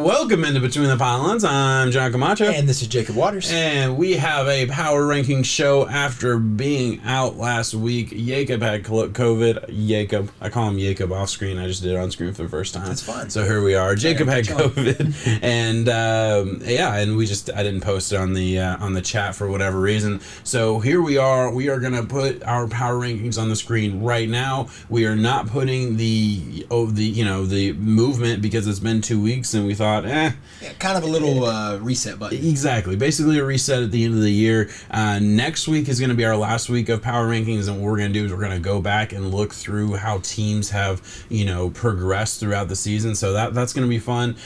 Welcome into Between the Pylons. I'm John Camacho. And this is Jacob Waters. And we have a power ranking show after being out last week. Jacob had COVID. I call him Jacob off screen. I just did it on screen for the first time. That's fun. So here we are. Jacob had COVID. And and I didn't post it on the chat for whatever reason. So here we are. We are going to put our power rankings on the screen right now. We are not putting the movement because it's been 2 weeks and we thought, kind of a little reset button. Exactly. Basically a reset at the end of the year. Next week is going to be our last week of power rankings, and what we're going to do is we're going to go back and look through how teams have, progressed throughout the season. So that's going to be fun.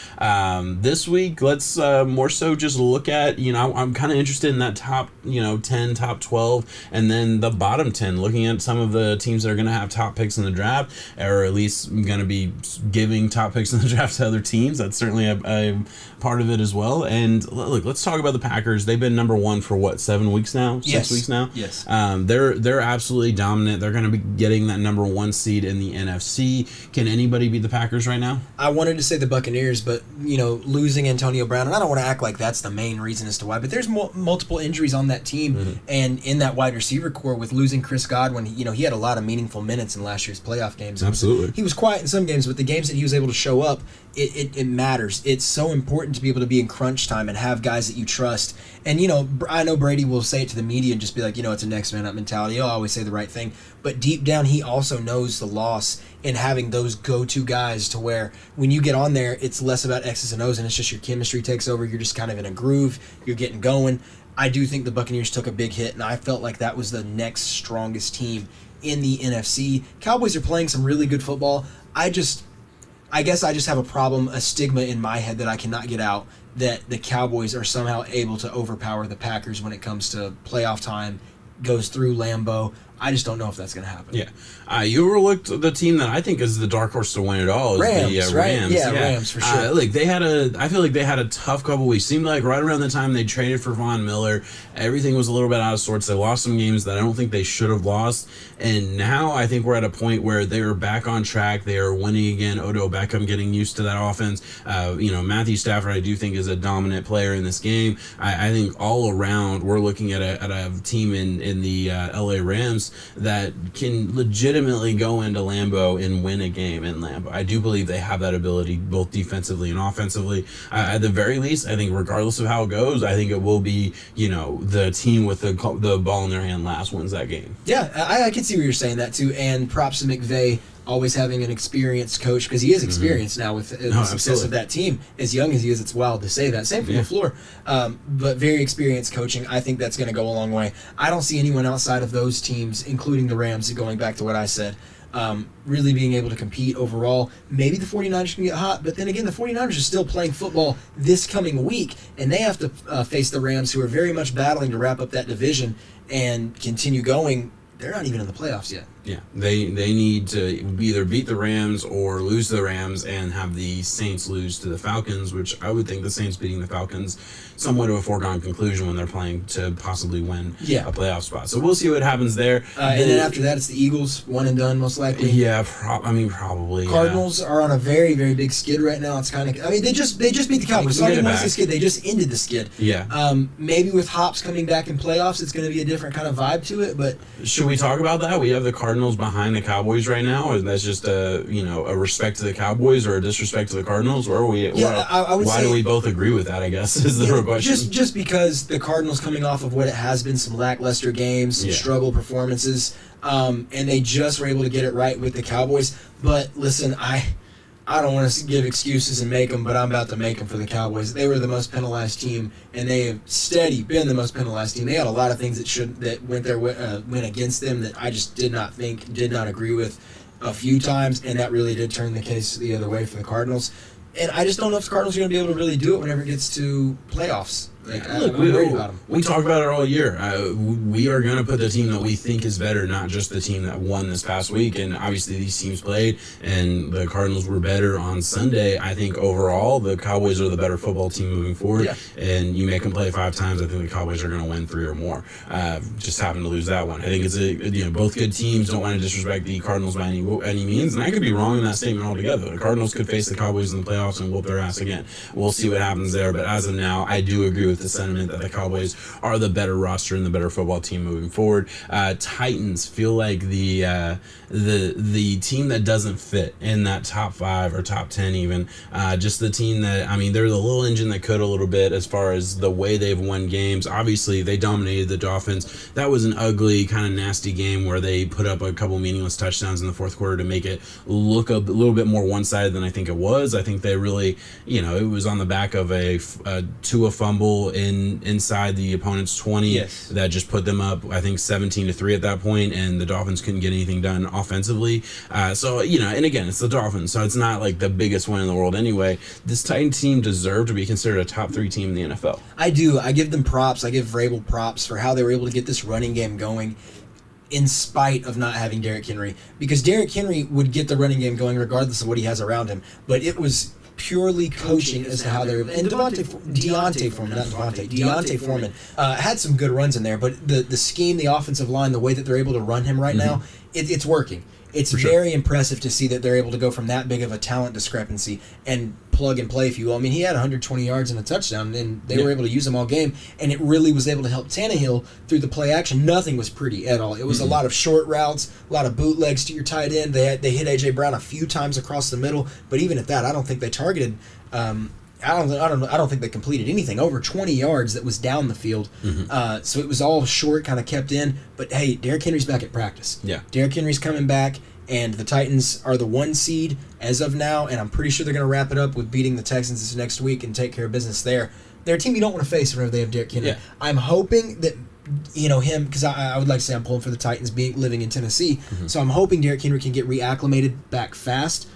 This week, let's more so just look at, I'm kind of interested in that top, 10, top 12, and then the bottom 10, looking at some of the teams that are going to have top picks in the draft, or at least going to be giving top picks in the draft to other teams. That's certainly a part of it as well. And look, let's talk about the Packers. They've been number one for 7 weeks now? Yes. 6 weeks now? Yes. They're absolutely dominant. They're going to be getting that number one seed in the NFC. Can anybody beat the Packers right now? I wanted to say the Buccaneers, but, losing Antonio Brown, and I don't want to act like that's the main reason as to why, but there's multiple injuries on that team, and in that wide receiver core with losing Chris Godwin, he had a lot of meaningful minutes in last year's playoff games. Absolutely. He was quiet in some games, but the games that he was able to show up, it matters. It's so important to be able to be in crunch time and have guys that you trust. And, I know Brady will say it to the media and just be like, it's a next man up mentality. He'll always say the right thing. But deep down, he also knows the loss in having those go-to guys to where when you get on there, it's less about X's and O's and it's just your chemistry takes over. You're just kind of in a groove. You're getting going. I do think the Buccaneers took a big hit, and I felt like that was the next strongest team in the NFC. Cowboys are playing some really good football. I guess I just have a stigma in my head that I cannot get out, that the Cowboys are somehow able to overpower the Packers when it comes to playoff time, goes through Lambeau. I just don't know if that's going to happen. Yeah. You overlooked the team that I think is the dark horse to win it all. Rams, the right? Rams. Yeah, Rams for sure. I feel like they had a tough couple weeks. Seemed like right around the time they traded for Von Miller, everything was a little bit out of sorts. They lost some games that I don't think they should have lost. And now I think we're at a point where they are back on track. They are winning again. Odell Beckham getting used to that offense. Matthew Stafford, I do think, is a dominant player in this game. I think all around we're looking at a team in the LA Rams that can legitimately go into Lambeau and win a game in Lambeau. I do believe they have that ability both defensively and offensively. At the very least, I think regardless of how it goes, I think it will be, the team with the ball in their hand last wins that game. Yeah, I can see where you're saying that too, and props to McVay always having an experienced coach, because he is experienced now with the success of that team. As young as he is, it's wild to say that. Same from LaFleur. But very experienced coaching. I think that's going to go a long way. I don't see anyone outside of those teams, including the Rams, going back to what I said, really being able to compete overall. Maybe the 49ers can get hot, but then again, the 49ers are still playing football this coming week, and they have to face the Rams, who are very much battling to wrap up that division and continue going. They're not even in the playoffs yet. Yeah, they need to either beat the Rams or lose to the Rams and have the Saints lose to the Falcons, which I would think the Saints beating the Falcons somewhat of a foregone conclusion when they're playing to possibly win a playoff spot. So we'll see what happens there. And then after that, it's the Eagles, one and done most likely. Yeah, probably. Cardinals are on a very, very big skid right now. It's kind of, they just beat the Cowboys. It's not even the skid. They just ended the skid. Yeah. Maybe with Hops coming back in playoffs, it's going to be a different kind of vibe to it. But should we talk about that? We have the Cardinals behind the Cowboys right now, and that's just a respect to the Cowboys or a disrespect to the Cardinals, or are we? I would why say, do we both agree with that? I guess is the real question. Just because the Cardinals coming off of what it has been some lackluster games, some struggle performances, and they just were able to get it right with the Cowboys. But listen, I don't want to give excuses and make them, but I'm about to make them for the Cowboys. They were the most penalized team, and they have been the most penalized team. They had a lot of things that went against them that I just did not agree with a few times, and that really did turn the case the other way for the Cardinals. And I just don't know if the Cardinals are going to be able to really do it whenever it gets to playoffs. Like, Look, I'm worried about them. we talk about it all year. We are going to put the team that we think is better, not just the team that won this past week. And obviously, these teams played, and the Cardinals were better on Sunday. I think overall, the Cowboys are the better football team moving forward. Yeah. And you make them play 5 times, I think the Cowboys are going to win 3 or more. Just happen to lose that one. I think it's both good teams. Don't want to disrespect the Cardinals by any means, and I could be wrong in that statement altogether. The Cardinals could face the Cowboys in the playoffs and whoop their ass again. We'll see what happens there. But as of now, I do agree with the sentiment that the Cowboys are the better roster and the better football team moving forward. Titans feel like the team that doesn't fit in that top 5 or top 10 even. Just the team that, I mean, they're the little engine that could a little bit as far as the way they've won games. Obviously, they dominated the Dolphins. That was an ugly, kind of nasty game where they put up a couple meaningless touchdowns in the fourth quarter to make it look a little bit more one-sided than I think it was. I think they really, it was on the back of a Tua fumble inside the opponent's 20 that just put them up, I think, 17-3 at that point, and the Dolphins couldn't get anything done offensively. So, and again, it's the Dolphins, so it's not like the biggest win in the world anyway. This Titans team deserved to be considered a top 3 team in the NFL. I do. I give them props. I give Vrabel props for how they were able to get this running game going in spite of not having Derrick Henry. Because Derrick Henry would get the running game going regardless of what he has around him. But it was purely coaching as to how they're... And Deontay Foreman had some good runs in there, but the scheme, the offensive line, the way that they're able to run him right now, it's working. It's very impressive to see that they're able to go from that big of a talent discrepancy and plug and play, if you will. I mean, he had 120 yards and a touchdown, and they were able to use him all game, and it really was able to help Tannehill through the play action. Nothing was pretty at all. It was a lot of short routes, a lot of bootlegs to your tight end. They hit A.J. Brown a few times across the middle, but even at that, I don't think they targeted... I don't think they completed anything over 20 yards that was down the field. So it was all short, kind of kept in. But hey, Derrick Henry's back at practice. Yeah, Derrick Henry's coming back, and the Titans are the 1 seed as of now, and I'm pretty sure they're going to wrap it up with beating the Texans this next week and take care of business there. They're a team you don't want to face whenever they have Derrick Henry. Yeah. I'm hoping that him, because I would like to say I'm pulling for the Titans living in Tennessee, so I'm hoping Derrick Henry can get reacclimated back fast.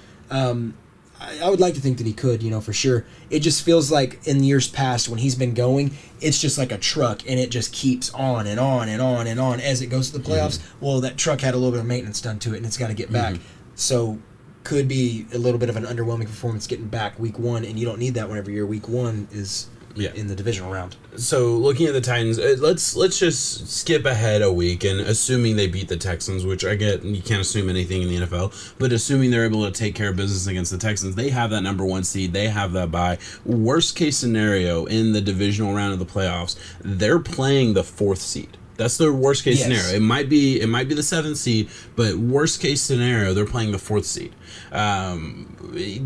I would like to think that he could, for sure. It just feels like in years past when he's been going, it's just like a truck, and it just keeps on and on and on and on as it goes to the playoffs. Well, that truck had a little bit of maintenance done to it, and it's got to get back. So could be a little bit of an underwhelming performance getting back week 1, and you don't need that whenever your week 1 is in the divisional round. So looking at the Titans, let's just skip ahead a week, and assuming they beat the Texans, which I get, you can't assume anything in the NFL, but assuming they're able to take care of business against the Texans, they have that number 1 seed, they have that bye. Worst case scenario in the divisional round of the playoffs, they're playing the 4th seed. That's their worst case scenario. It might be the 7th seed, but worst case scenario, they're playing the 4th seed.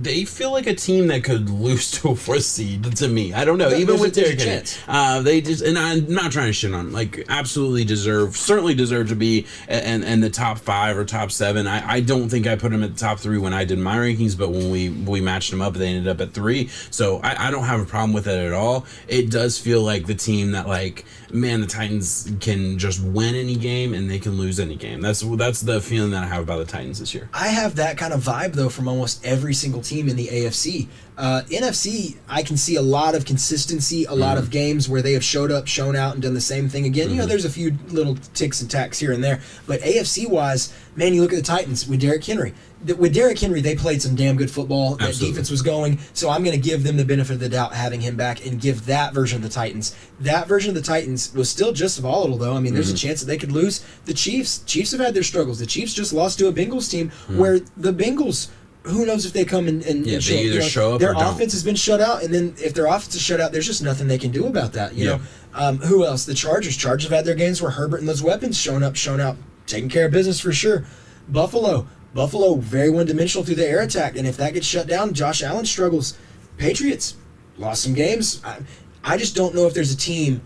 They feel like a team that could lose to a 4th seed to me. I don't know. Even with Derrick Henry, they just, and I'm not trying to shit on them, like absolutely certainly deserve to be in the top 5 or top 7. I don't think I put them at the top 3 when I did my rankings, but when we matched them up, they ended up at 3. So I don't have a problem with it at all. It does feel like the team that, like, man, the Titans can just win any game and they can lose any game. That's the feeling that I have about the Titans this year. I have that kind of vibe though from almost every single team in the AFC. NFC, I can see a lot of consistency, a lot of games where they have showed up, shown out, and done the same thing again. There's a few little ticks and tacks here and there, but AFC wise, man, you look at the Titans with Derrick Henry. With Derrick Henry, they played some damn good football. That defense was going, so I'm going to give them the benefit of the doubt having him back and give that version of the Titans. That version of the Titans was still just volatile, though. I mean, there's a chance that they could lose. The Chiefs have had their struggles. The Chiefs just lost to a Bengals team where the Bengals, who knows if they come and they either show up their or don't. offense has been shut out, and then if their offense is shut out, there's just nothing they can do about that. You know, who else? The Chargers have had their games where Herbert and those weapons shown out, taking care of business for sure. Buffalo, very one-dimensional through the air attack, and if that gets shut down, Josh Allen struggles. Patriots lost some games. I just don't know if there's a team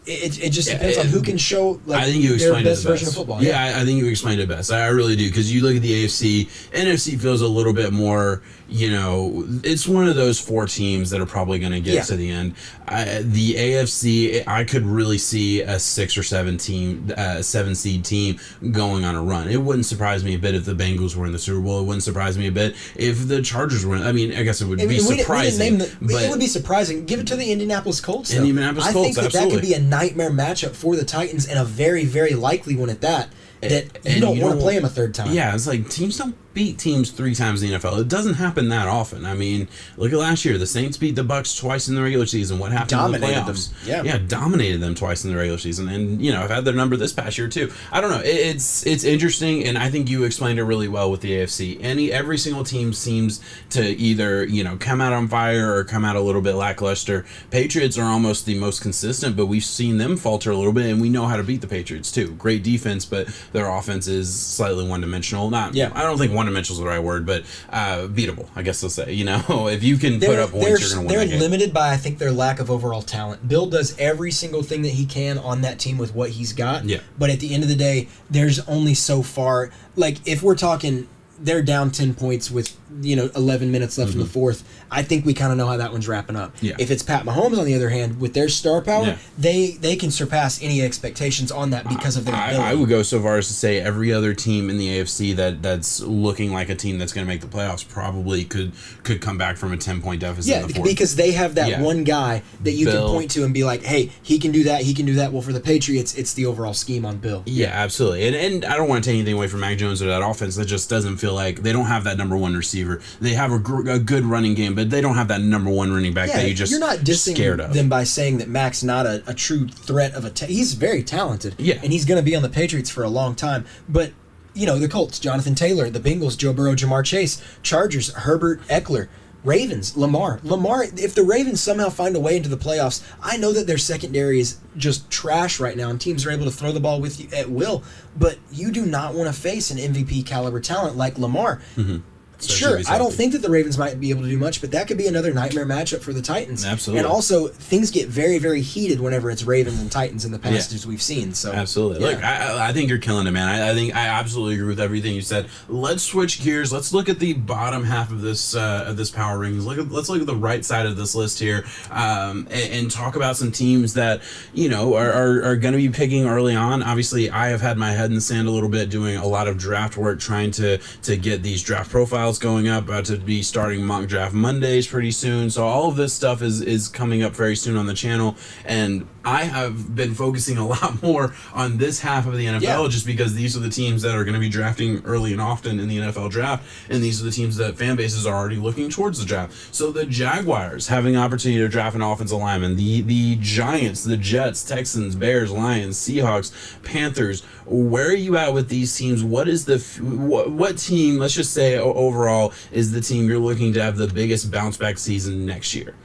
It just depends on who can show I think you their explained best it the version of best. football. Yeah, I think you explained it best. I really do, because you look at the AFC, NFC feels a little bit more, it's one of those 4 teams that are probably going to get to the end. The AFC, I could really see a 6 or 7 seed team going on a run. It wouldn't surprise me a bit if the Bengals were in the Super Bowl. It wouldn't surprise me a bit if the Chargers were in. I mean, I guess it would be surprising. It would be surprising. Give it to the Indianapolis Colts, though. Indianapolis Colts, I think that could be a nightmare matchup for the Titans, and a very, very likely one at that. You don't want to play them a third time. Yeah, it's like teams don't beat teams 3 times in the NFL. It doesn't happen that often. I mean, look at last year. The Saints beat the Bucks twice in the regular season. What happened in the playoffs? Yeah, dominated them twice in the regular season. And, I've had their number this past year, too. I don't know. It's interesting, and I think you explained it really well with the AFC. Every single team seems to either, come out on fire or come out a little bit lackluster. Patriots are almost the most consistent, but we've seen them falter a little bit, and we know how to beat the Patriots, too. Great defense, but their offense is slightly one-dimensional. I don't think one-dimensional is the right word, but beatable, I guess they'll say. If you can put up points, you're going to win. They're limited by, I think, their lack of overall talent. Bill does every single thing that he can on that team with what he's got. Yeah. But at the end of the day, there's only so far. Like, if we're talking, they're down 10 points with 11 minutes left in the fourth. I think we kind of know how that one's wrapping up. Yeah. If it's Pat Mahomes, on the other hand, with their star power, they can surpass any expectations on that because of their ability. I would go so far as to say every other team in the AFC that's looking like a team that's going to make the playoffs probably could come back from a 10-point deficit in the fourth. Because they have that one guy that you can point to and be like, hey, he can do that, he can do that. Well, for the Patriots, it's the overall scheme on Bill. Yeah, absolutely. And I don't want to take anything away from Mac Jones or that offense. That just doesn't feel like they don't have that number 1 receiver. They have a good running game, but they don't have that number 1 running back that you're not dissing of. them by saying that Mac's not a true threat of he's very talented. Yeah. And he's going to be on the Patriots for a long time. But, the Colts, Jonathan Taylor, the Bengals, Joe Burrow, Jamar Chase, Chargers, Herbert, Eckler, Ravens, Lamar, if the Ravens somehow find a way into the playoffs, I know that their secondary is just trash right now, and teams are able to throw the ball with you at will, but you do not want to face an MVP caliber talent like Lamar. Mm-hmm. Sure, I don't think that the Ravens might be able to do much, but that could be another nightmare matchup for the Titans. Absolutely. And also, things get very, very heated whenever it's Ravens and Titans in the past, as we've seen. So absolutely. Yeah. Look, I think you're killing it, man. I think I absolutely agree with everything you said. Let's switch gears. Let's look at the bottom half of this power rankings. Let's look at the right side of this list here, and talk about some teams that are going to be picking early on. Obviously, I have had my head in the sand a little bit, doing a lot of draft work, trying to get these draft profiles going up. About to be starting mock draft Mondays pretty soon, so all of this stuff is coming up very soon on the channel, and I have been focusing a lot more on this half of the NFL just because these are the teams that are going to be drafting early and often in the NFL draft, and these are the teams that fan bases are already looking towards the draft. So the Jaguars having the opportunity to draft an offensive lineman, the Giants, the Jets, Texans, Bears, Lions, Seahawks, Panthers. Where are you at with these teams? What is what team, let's just say overall, is the team you're looking to have the biggest bounce back season next year?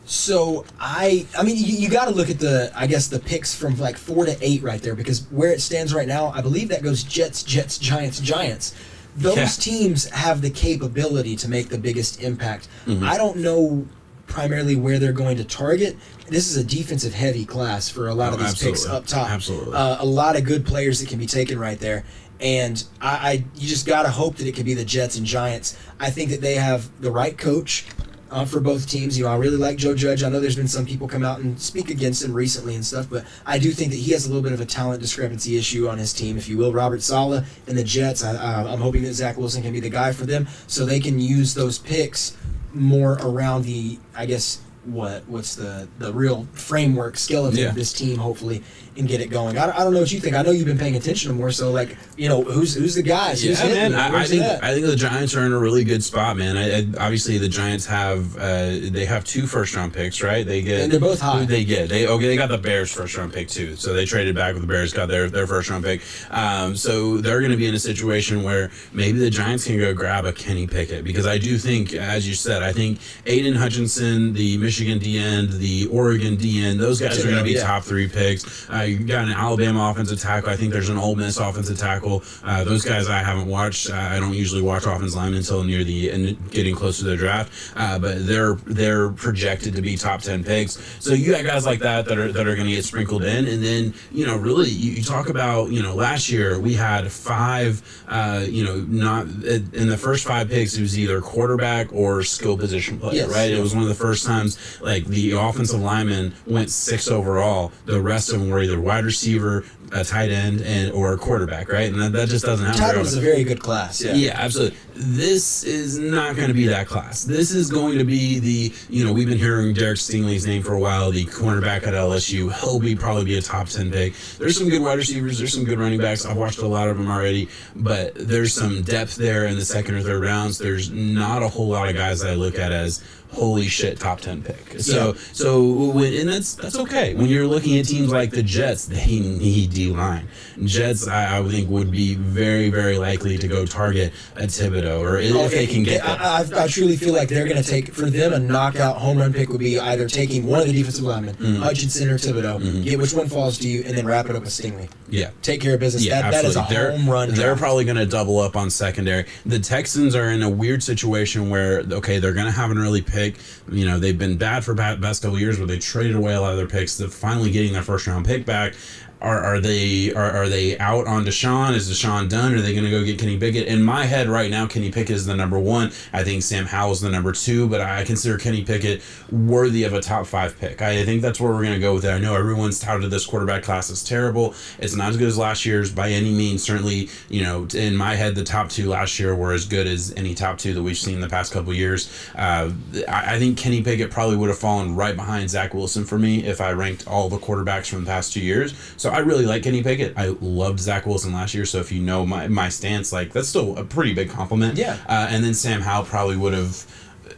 So I mean, you got to look at the picks from like 4 to 8 right there, because where it stands right now, I believe that goes Jets, Giants. Those teams have the capability to make the biggest impact. Mm-hmm. I don't know primarily where they're going to target. This is a defensive heavy class for a lot of these picks up top. Absolutely. A lot of good players that can be taken right there. And you just got to hope that it could be the Jets and Giants. I think that they have the right coach for both teams. I really like Joe Judge. I know there's been some people come out and speak against him recently and stuff, but I do think that he has a little bit of a talent discrepancy issue on his team, if you will. Robert Saleh and the Jets, I'm hoping that Zach Wilson can be the guy for them so they can use those picks more around the, I guess, what's the real framework skeleton of this team, hopefully, and get it going. I don't know what you think. I know you've been paying attention to more, so who's the guys? Who's man. I think the Giants are in a really good spot, man. Obviously the Giants have they have 2 first-round picks, right? And they're both high. They got the Bears first-round pick too, so they traded back with the Bears, got their first-round pick. So they're going to be in a situation where maybe the Giants can go grab a Kenny Pickett, because I do think, as you said, I think Aiden Hutchinson, the Michigan D end, the Oregon D end. Those guys are going to be top 3 picks. You got an Alabama offensive tackle. I think there's an Ole Miss offensive tackle. Those guys I haven't watched. I don't usually watch offensive linemen until near the end, getting close to their draft. But they're projected to be top 10 picks. So you got guys like that are going to get sprinkled in, and then really you talk about last year we had 5. Not in the first 5 picks, it was either quarterback or skill position player, right? It was one of the first times like the offensive lineman went 6 overall. The rest of them were either wide receiver, a tight end, or a quarterback, right? And that just doesn't happen. Tight end was a very good class. Yeah, absolutely. This is not going to be that class. This is going to be we've been hearing Derek Stingley's name for a while, the cornerback at LSU. He'll probably be a top 10 pick. There's some good wide receivers. There's some good running backs. I've watched a lot of them already, but there's some depth there in the second or third rounds. There's not a whole lot of guys that I look at as holy shit top 10 pick. So that's okay. When you're looking at teams like the Jets, they need D-line. Jets, I think, would be very, very likely to go target a Thibodeau, or if they can get that. I truly feel like they're going to take, for them, a knockout home run pick would be either taking one of the defensive linemen, Hutchinson or Thibodeau, get which one falls to you, and then wrap it up with Stingley. Yeah. Take care of business. Yeah, that is a home run draft. They're probably going to double up on secondary. The Texans are in a weird situation where, okay, they're going to have an early pick. They've been bad for past couple of years where they traded away a lot of their picks. They're finally getting their first round pick back. Are they out on Deshaun? Is Deshaun done? Are they going to go get Kenny Pickett? In my head right now, Kenny Pickett is the number 1. I think Sam Howell's the number 2, but I consider Kenny Pickett worthy of a top 5 pick. I think that's where we're going to go with it. I know everyone's touted this quarterback class is terrible. It's not as good as last year's by any means. Certainly, in my head, the top 2 last year were as good as any top 2 that we've seen in the past couple of years. I think Kenny Pickett probably would have fallen right behind Zach Wilson for me if I ranked all the quarterbacks from the past 2 years. So I really like Kenny Pickett. I loved Zach Wilson last year, so if you know my stance, like, that's still a pretty big compliment. Yeah. And then Sam Howell probably would have,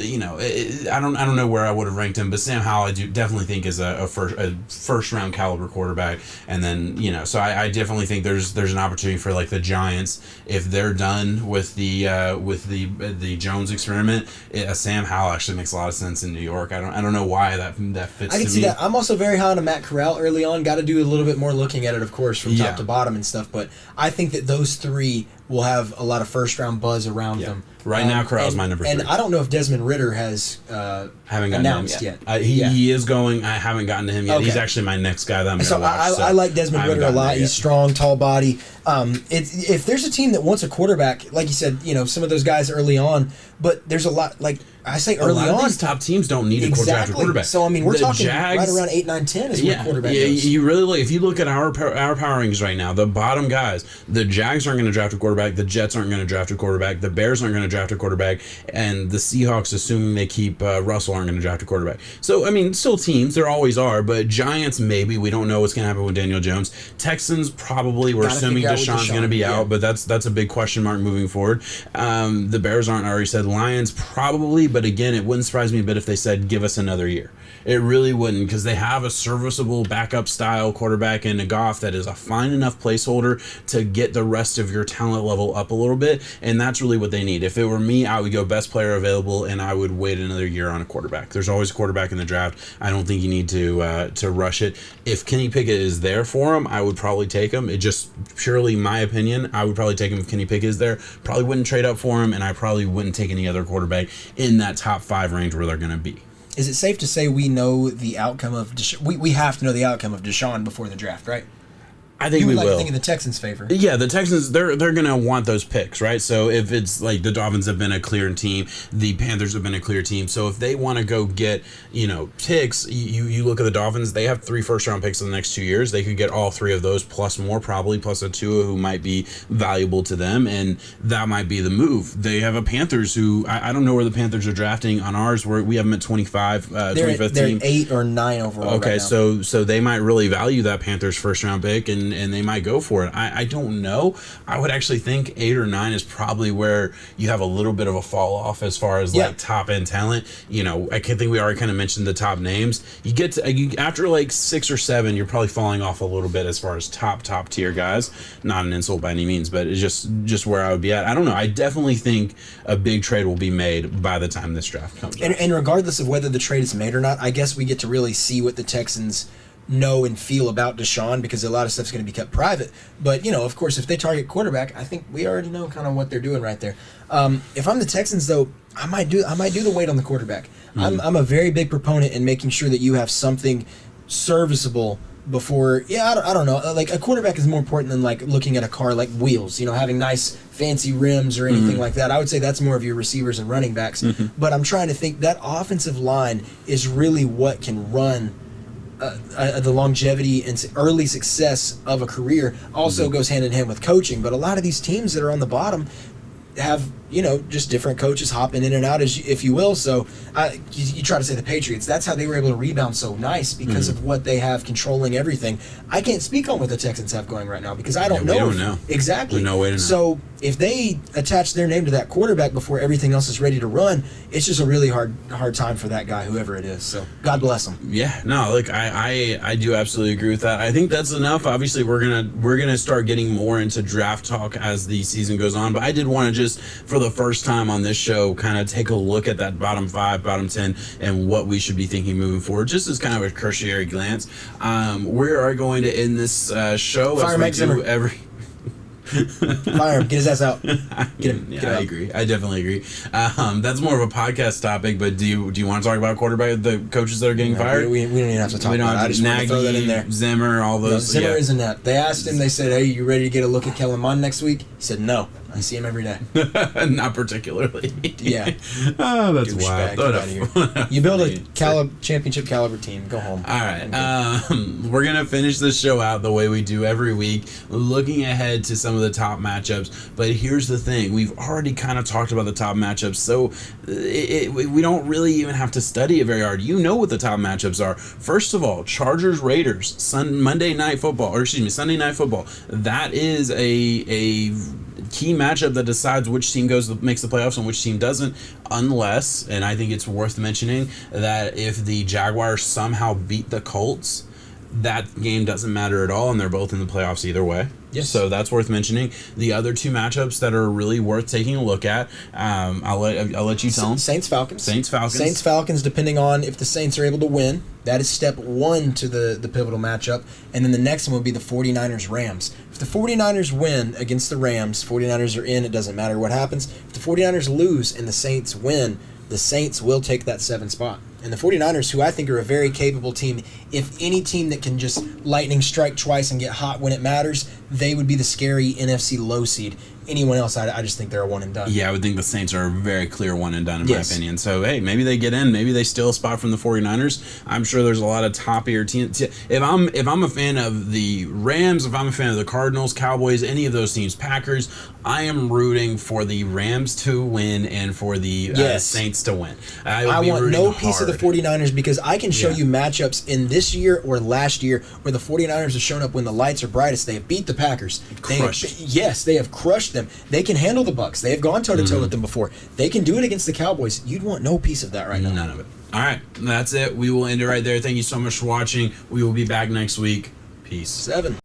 I don't know where I would have ranked him, but Sam Howell I do definitely think is a first round caliber quarterback. And then so I definitely think there's an opportunity for like the Giants, if they're done with the Jones experiment. Sam Howell actually makes a lot of sense in New York. I don't know why that fits. I can see that. I'm also very high on Matt Corral early on. Got to do a little bit more looking at it, of course, from top to bottom and stuff. But I think that those 3 will have a lot of first round buzz around them. Right now, Corral's my number 3. And I don't know if Desmond Ritter has haven't gotten announced to him yet. He is going. I haven't gotten to him yet. Okay. He's actually my next guy that I'm going to watch. I like Desmond Ritter a lot. He's strong, tall body. If there's a team that wants a quarterback, like you said, some of those guys early on, but there's a lot, like I say early on. A lot of these top teams don't need a quarterback. So, I mean, we're talking Jags, right around 8, 9, 10 is where quarterback goes. You really look, if you look at our power rankings right now, the bottom guys, the Jags aren't going to draft a quarterback, the Jets aren't going to draft a quarterback, the Bears aren't going to draft a quarterback, and the Seahawks, assuming they keep Russell, aren't going to draft a quarterback. So, I mean, still teams, there always are, but Giants, maybe. We don't know what's going to happen with Daniel Jones. Texans, probably. We're assuming Deshaun's going to be out, but that's a big question mark moving forward. The Bears aren't, I already said. Lions, probably, but again, it wouldn't surprise me a bit if they said, give us another year. It really wouldn't, because they have a serviceable backup style quarterback in Goff that is a fine enough placeholder to get the rest of your talent level up a little bit, and that's really what they need. If it were me, I would go best player available, and I would wait another year on a quarterback. There's always a quarterback in the draft. I don't think you need to rush it. If Kenny Pickett is there for him, I would probably take him. It just purely my opinion. I would probably take him if Kenny Pickett is there. Probably wouldn't trade up for him, and I probably wouldn't take any other quarterback in that top 5 range where they're going to be. Is it safe to say we know the outcome of we have to know the outcome of Deshaun before the draft, right? I think we will. To think in the Texans' favor. Yeah, the Texans, they're going to want those picks, right? So if it's like the Dolphins have been a clear team, the Panthers have been a clear team. So if they want to go get, picks, you look at the Dolphins, they have 3 first-round picks in the next 2 years. They could get all 3 of those plus more, probably, plus a Tua who might be valuable to them, and that might be the move. They have a Panthers who, I don't know where the Panthers are drafting. On ours, we have them at 25th they're team. They're 8 or 9 overall. Okay, right now. so they might really value that Panthers first-round pick, and and they might go for it. I don't know. I would actually think 8 or 9 is probably where you have a little bit of a fall off as far as like top end talent. I can think we already kind of mentioned the top names. You get to after like 6 or 7, you're probably falling off a little bit as far as top tier guys. Not an insult by any means, but it's just where I would be at. I don't know. I definitely think a big trade will be made by the time this draft comes. And regardless of whether the trade is made or not, I guess we get to really see what the Texans know and feel about Deshaun, because a lot of stuff's going to be kept private. But, of course, if they target quarterback, I think we already know kind of what they're doing right there. If I'm the Texans, though, I might do the wait on the quarterback. I'm a very big proponent in making sure that you have something serviceable before. I don't know. Like, a quarterback is more important than like looking at a car like wheels. Having nice fancy rims or anything like that. I would say that's more of your receivers and running backs. But I'm trying to think that offensive line is really what can run the longevity and early success of a career. Also goes hand in hand with coaching. But a lot of these teams that are on the bottom have just different coaches hopping in and out, as if you will. So you try to say the Patriots, that's how they were able to rebound so nice, because of what they have controlling everything. I can't speak on what the Texans have going right now, because I don't know. We don't know. Exactly. No way to know. So if they attach their name to that quarterback before everything else is ready to run, it's just a really hard time for that guy, whoever it is. So God bless him. Yeah, no, look, I do absolutely agree with that. I think that's enough. Obviously, we're gonna start getting more into draft talk as the season goes on, but I did want to just, for the first time on this show, kind of take a look at that bottom 5, bottom 10, and what we should be thinking moving forward, just as kind of a cursory glance. We are going to end this show Fire as we do every. Fire him. Get his ass out. Get him. Yeah, Get him I out. agree. I definitely agree. That's more of a podcast topic, but do you want to talk about quarterback, the coaches that are getting fired? We don't even have to talk We don't about it. have I just want to throw that in there. Zimmer, all No, those. Zimmer isn't that. They asked him, they said, hey, you ready to get a look at Kellen Mond next week? He said, no. I see him every day. Not particularly. Yeah. Oh, that's Douchebag. wild. Get out of here. You build a championship caliber team. Go home. All right. We're going to finish this show out the way we do every week, looking ahead to some of the top matchups. But here's the thing. We've already kind of talked about the top matchups, so we don't really even have to study it very hard. You know what the top matchups are. First of all, Chargers-Raiders, Sunday Night Football. That is a key matchup that decides which team makes the playoffs and which team doesn't, unless, and I think it's worth mentioning, that if the Jaguars somehow beat the Colts, that game doesn't matter at all, and they're both in the playoffs either way. Yes. So that's worth mentioning. The other two matchups that are really worth taking a look at, I'll let you tell them. Saints-Falcons. Saints-Falcons. Saints-Falcons, depending on if the Saints are able to win. That is step 1 to the pivotal matchup. And then the next one would be the 49ers-Rams. If the 49ers win against the Rams, 49ers are in. It doesn't matter what happens. If the 49ers lose and the Saints win, the Saints will take that 7th spot. And the 49ers, who I think are a very capable team, if any team that can just lightning strike twice and get hot when it matters, they would be the scary NFC low seed. Anyone else, I just think they're a one and done. Yeah, I would think the Saints are a very clear one and done in my opinion. So, hey, maybe they get in. Maybe they steal a spot from the 49ers. I'm sure there's a lot of top-tier teams. If I'm a fan of the Rams, if I'm a fan of the Cardinals, Cowboys, any of those teams, Packers, I am rooting for the Rams to win and for the Saints to win. I want no piece of the 49ers, because I can show you matchups in this year or last year where the 49ers have shown up when the lights are brightest. They have beat the Packers. They have crushed them. They can handle the Bucs. They have gone toe-to-toe with them before. They can do it against the Cowboys. You'd want no piece of that right now. None of it. All right, that's it. We will end it right there. Thank you so much for watching. We will be back next week. Peace. 7.